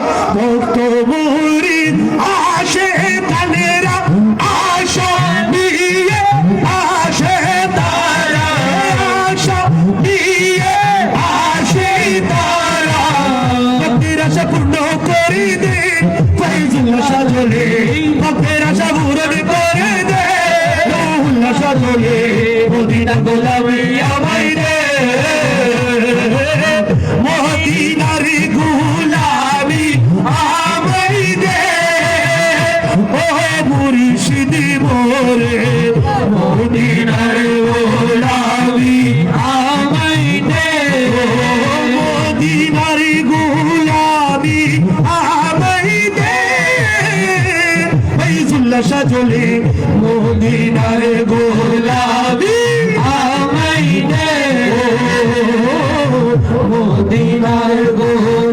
ভক্ত মুরিদ আসে তানেরা আশা নিয়ে আসে তারা আশা নিয়ে আসে তারা ভক্তের আশা পূর্ণ করে দে ফয়জুল্লাহ সাজলে ভক্তের আশা পূরণ করে দে রুহুল্লাহ সাজলে মদিনা গোলামি আমায় দে মদিনার গোলামি আমায় দে ও মুর্শিদ মোরে মদিনার গোলামি আমায় দে মদিনার গোলামি আমায় দে ফয়জুল্লাহ সাজলে মদিনার গোলামি আমায় দে মদিনার গোলামি